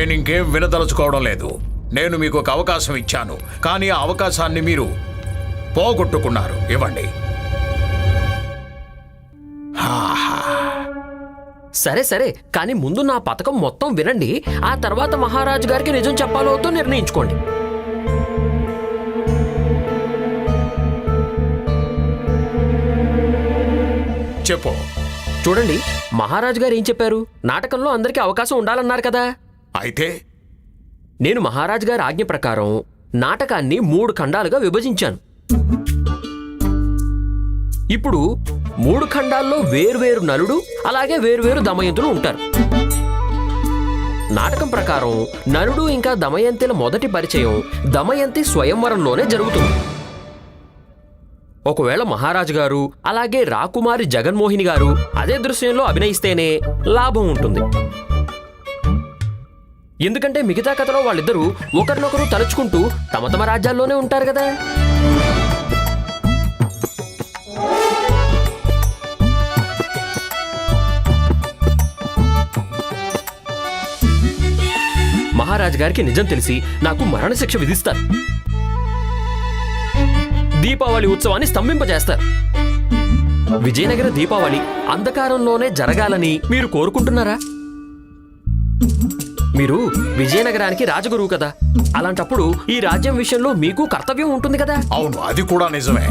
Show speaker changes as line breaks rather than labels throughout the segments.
నేను ఇంకేం వినదలుచుకోవడం లేదు. నేను మీకు ఒక అవకాశం ఇచ్చాను, కానీ ఆ అవకాశాన్ని మీరు పోగొట్టుకున్నారు. ఇవ్వండి.
సరే సరే, కానీ ముందు నా పథకం మొత్తం వినండి. ఆ తర్వాత మహారాజు గారికి నిజం చెప్పాలో వద్దో నిర్ణయించుకోండి.
చెప్పు.
చూడండి, మహారాజు గారు ఏం చెప్పారు? నాటకంలో అందరికీ అవకాశం ఉండాలన్నారు కదా.
అయితే
నేను మహారాజు గారి ఆజ్ఞ ప్రకారం నాటకాన్ని 3 ఖండాలుగా విభజించాను. ఇప్పుడు 3 ఖండాల్లో వేర్వేరు నలుడు, అలాగే వేర్వేరు దమయంతులు ఉంటారు. నాటకం ప్రకారం నలుడు ఇంకా దమయంతిల మొదటి పరిచయం దమయంతి స్వయంవరంలోనే జరుగుతుంది. ఒకవేళ మహారాజు గారు అలాగే రాకుమారి జగన్మోహిని గారు అదే దృశ్యంలో అభినయిస్తేనే లాభం ఉంటుంది. ఎందుకంటే మిగతా కథలో వాళ్ళిద్దరూ ఒకరినొకరు తలుచుకుంటూ తమ తమ రాజ్యాల్లోనే ఉంటారు కదా. మహారాజు గారికి నిజం తెలిసి నాకు మరణశిక్ష విధిస్తారు. దీపావళి ఉత్సవాన్ని స్తంభింపజేస్తారు. విజయనగర దీపావళి అంధకారంలోనే జరగాలని మీరు కోరుకుంటున్నారా? మీరు విజయనగరానికి రాజగురువు కదా. అలాంటప్పుడు ఈ రాజ్యం విషయంలో మీకు కర్తవ్యం ఉంటుంది కదా.
అవును, అది కూడా నిజమే.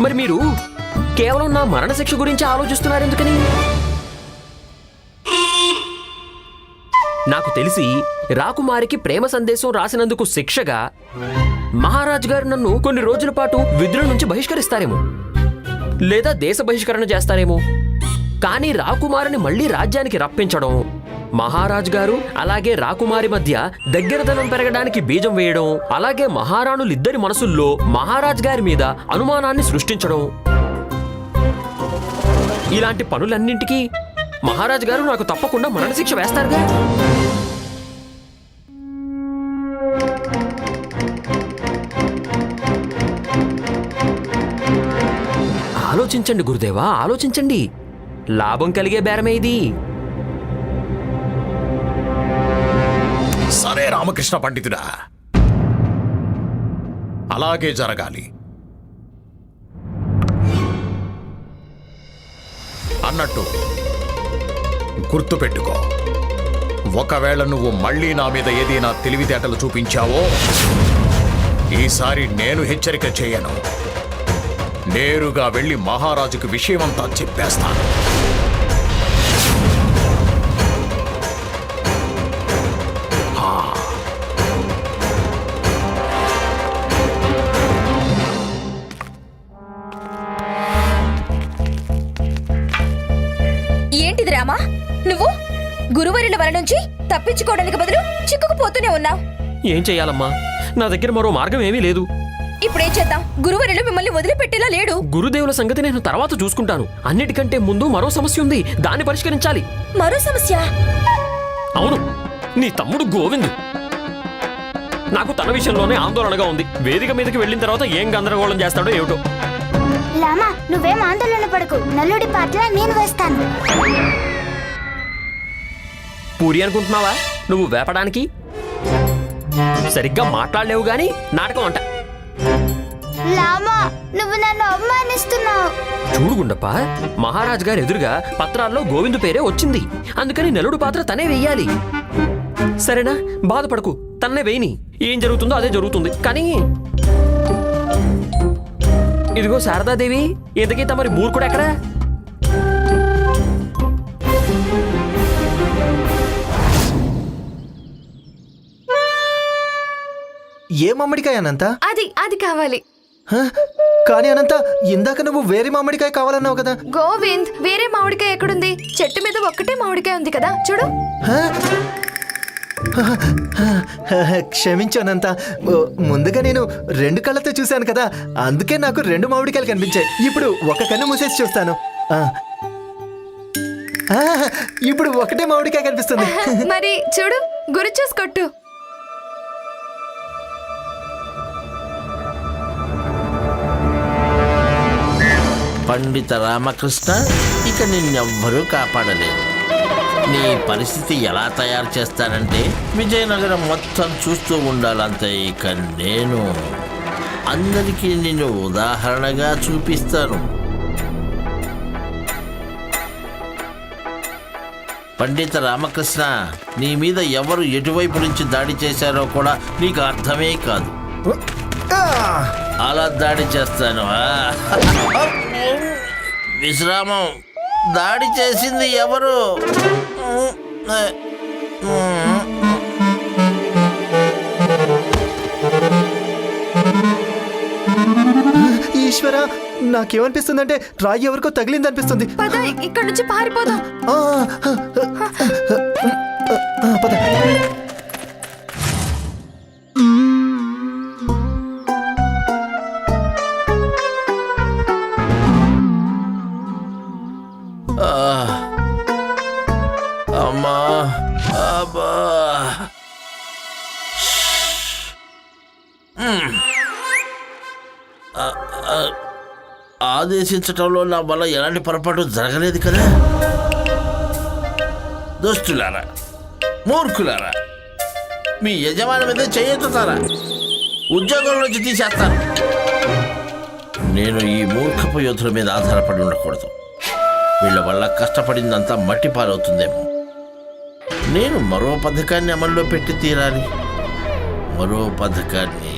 మరి మీరు కేవలం నా మరణశిక్ష గురించి ఆలోచిస్తున్నారు ఎందుకని? నాకు తెలిసి రాకుమారికి ప్రేమ సందేశం రాసినందుకు శిక్షగా మహారాజు గారు నన్ను కొన్ని రోజుల పాటు విధుల నుంచి బహిష్కరిస్తారేమో, లేదా దేశ బహిష్కరణ చేస్తారేమో. కానీ రాకుమారిని మళ్లీ రాజ్యానికి రప్పించడం, మహారాజు గారు అలాగే రాకుమారి మధ్య దగ్గరదనం పెరగడానికి బీజం వేయడం, అలాగే మహారాణులిద్దరి మనసుల్లో మహారాజు గారి మీద అనుమానాన్ని సృష్టించడం, ఇలాంటి పనులన్నింటికీ మహారాజు గారు నాకు తప్పకుండా మరణశిక్ష వేస్తారుగా. ఆలోచించండి గురుదేవా, ఆలోచించండి. లాభం కలిగే బేరమే ఇది.
సరే రామకృష్ణ పండితుడా, అలాగే జరగాలి. అన్నట్టు గుర్తుపెట్టుకో, ఒకవేళ నువ్వు మళ్ళీ నా మీద ఏదైనా తెలివితేటలు చూపించావో ఈసారి నేను హెచ్చరిక చేయను. నేరుగా వెళ్ళి మహారాజుకు విషయమంతా చెప్పేస్తాను.
ఏంటిది రామా, నువ్వు గురువరుల వల నుంచి తప్పించుకోవడానికి బదులు చిక్కుకుపోతూనే ఉన్నావు.
ఏం చెయ్యాలమ్మా? నా దగ్గర మరో మార్గం ఏమీ లేదు.
ఇప్పుడేం చేద్దాం? గురువరులు మిమ్మల్ని వదిలిపెట్టేలా లేడు.
గురుదేవుల సంగతి నేను తర్వాత చూసుకుంటాను. అన్నిటికంటే ముందు మరో సమస్య ఉంది, దాన్ని పరిష్కరించాలి.
మరో సమస్య?
అవును, నీ తమ్ముడు గోవింద్. నాకు తన విషయంలోనే ఆందోళనగా ఉంది. వేదిక మీదకి వెళ్ళిన తర్వాత ఏం గందరగోళం చేస్తాడో ఏమిటో.
లామా, నువ్వేం ఆందోళన పడకు, నల్లుడి పాత్ర నేను వేస్తాను.
పూరి అనుకుంటున్నావా నువ్వు వేపడానికి? సరిగ్గా మాట్లాడలేవు గాని నాటకం అంట.
లామా, నువ్వు నన్ను అవమానిస్తున్నావు.
చూడు గుండప్ప, మహారాజు గారు ఎదురుగా పత్రాల్లో గోవిందు పేరే వచ్చింది. అందుకని నలుడు పాత్ర తనే వెయ్యాలి. సరేనా? బాధపడకు, తన్నే వేయని. ఏం జరుగుతుందో అదే జరుగుతుంది. కానీ ఇదిగో శారదాదేవి, ఇంతకీ తమరి మూర్ఖుడు ఎక్కడా?
ఏ మామిడికాయ అనంత?
అది కావాలి.
కానీ అనంత, ఇందాక నువ్వు వేరే మామిడికాయ కావాలన్నావు కదా.
గోవింద్, వేరే మామిడికాయ ఎక్కడుంది? చెట్టు మీద ఒక్కటే మామిడికాయ ఉంది కదా, చూడు.
క్షమించు అనంత, ముందుగా నేను 2 కళ్ళతో చూశాను కదా, అందుకే నాకు 2 మామిడికాయలు కనిపించాయి. ఇప్పుడు ఒక కన్ను మూసేసి చూస్తాను. ఇప్పుడు ఒకటే మామిడికాయ కనిపిస్తుంది.
మరి చూడు, గురి చూసుకొట్టు.
పండిత రామకృష్ణ, ఇక నిన్నెవ్వరూ కాపాడలేదు. నీ పరిస్థితి ఎలా తయారు చేస్తానంటే విజయనగరం మొత్తం చూస్తూ ఉండాలంతే. ఇక నేను అందరికీ నిన్ను ఉదాహరణగా చూపిస్తాను. పండిత రామకృష్ణ, నీ మీద ఎవరు ఎటువైపు నుంచి దాడి చేశారో కూడా నీకు అర్థమే కాదు. అలా దాడి చేస్తాను. విశ్రామం. దాడి చేసింది ఎవరు?
ఈశ్వర, నాకేమనిపిస్తుందంటే రాయి ఎవరికో తగిలింది అనిపిస్తుంది.
పద ఇక్కడ నుంచి పారిపోదాం.
పద.
అమ్మా, అబ్బా. ఆదేశించటంలో నా వల్ల ఎలాంటి పొరపాటు జరగలేదు కదా. దోస్తులారా, మూర్ఖులారా, మీ యజమాని మీద చేయెత్తుతారా? ఉద్యోగం నుంచి తీసేస్తాను. నేను ఈ మూర్ఖపు యోధుల మీద ఆధారపడి ఉండకూడదు. వీళ్ళ వల్ల కష్టపడిందంతా మట్టి పాలవుతుందేమో. నేను మరో పథకాన్ని అమల్లో పెట్టి తీరాలి. మరో పథకాన్ని.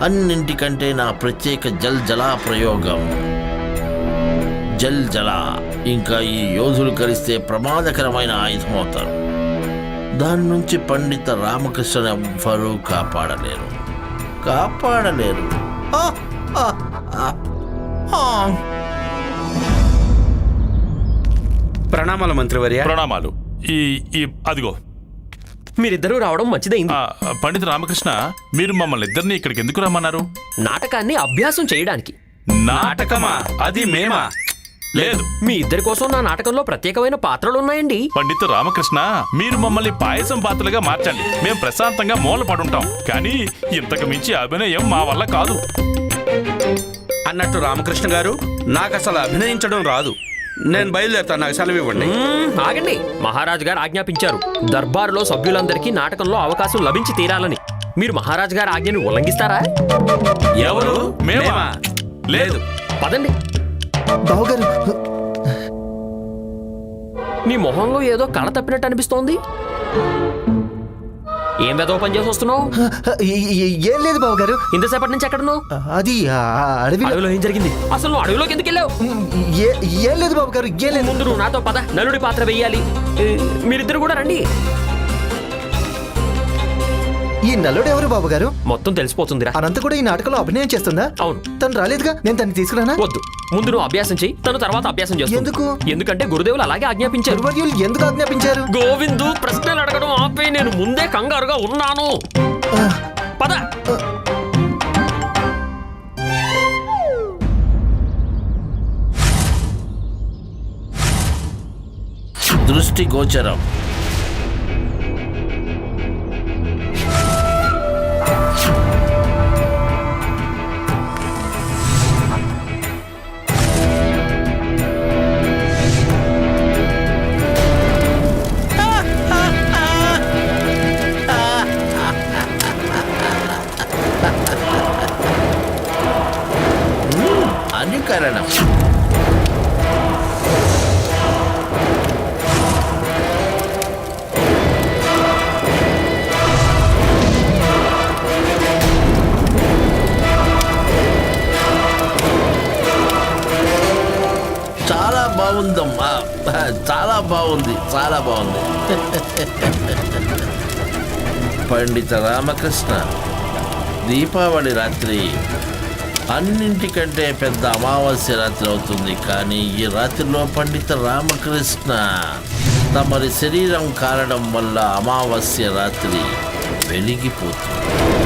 అన్నింటికంటే నా ప్రత్యేక జలా ప్రయోగం. జలా ఇంకా ఈ యోధులు కలిస్తే ప్రమాదకరమైన ఆయుధం అవుతారు. దాని నుంచి పండిత రామకృష్ణ ఎవ్వరూ కాపాడలేరు.
ప్రణామాలు మంత్రివర్య.
ప్రణామాలు. అదిగో
మీరిద్దరూ రావడం మంచిదైంది.
పండిత రామకృష్ణ, మీరు మమ్మల్ని ఇద్దరిని ఇక్కడికి ఎందుకు రమ్మన్నారు?
నాటకాన్ని అభ్యాసం చేయడానికి.
నాటకమా? అది మేమా? లేదు,
మీ ఇద్దరి కోసం నా నాటకంలో ప్రత్యేకమైన పాత్రలున్నాయండి.
పండిత రామకృష్ణ, మీరు మమ్మల్ని పాయసం పాత్రలుగా మార్చండి. మేము ప్రశాంతంగా మూల పడుంటాం. కానీ ఇంతకు మించి అభినయం మా వల్ల కాదు.
అన్నట్టు రామకృష్ణ గారు, నాకు అసలు అభినయించడం రాదు. నేను బయలుదేరుతాను, నాకు సెలవు ఇవ్వండి.
ఆగండి. మహారాజు గారు ఆజ్ఞాపించారు దర్బారులో సభ్యులందరికీ నాటకంలో అవకాశం లభించి తీరాలని. మీరు మహారాజు గారి ఆజ్ఞని ఉల్లంఘిస్తారా?
ఎవరు? మేమా? లేదు.
పదండి.
బావగారు,
నీ మొహంలో ఏదో కళ తప్పినట్టు అనిపిస్తోంది. ఏం వెదవ పని చేసి వస్తున్నావు?
ఏం లేదు బావగారు.
ఇంతసేపటి నుంచి ఎక్కడున్నావు?
అది
అడవిలో ఏం జరిగింది? అసలు నువ్వు అడవిలోకి ఎందుకు వెళ్ళావు?
ఏం లేదు బావగారు, ఏం లేదు.
ముందు నువ్వు నాతో పద, నలుడి పాత్ర వెయ్యాలి. మీరిద్దరు కూడా రండి.
ఈ నల్లుడు ఎవరు బాబుగారు?
మొత్తం తెలిసిపోతుందిరా.
అనంత కూడా ఈ నాటకంలో అభినయం చేస్తుందా?
అవును.
తను రాలేదుగా, నేను తను తీసుకురానా?
వద్దు, ముందు నువ్వు అభ్యాసం చెయ్యి, తను తర్వాత అభ్యాసం చేస్తుంది.
ఎందుకు?
ఎందుకంటే గురుదేవులు అలాగే ఆజ్ఞాపించారు.
గురువర్యులు ఎందుకు ఆజ్ఞాపించారు?
గోవిందు, ప్రశ్నలు అడగడం ఆపే, నేను ముందే కంగారుగా ఉన్నాను. పద.
దృష్టి గోచరం. అనుకరణం. చాలా బాగుందమ్మా, చాలా బాగుంది, చాలా బాగుంది. పండిత రామకృష్ణ, దీపావళి రాత్రి అన్నింటికంటే పెద్ద అమావాస్య రాత్రి అవుతుంది. కానీ ఈ రాత్రిలో పండిత రామకృష్ణ తమరి శరీరం కారడం వల్ల అమావాస్య రాత్రి వెలిగిపోతుంది.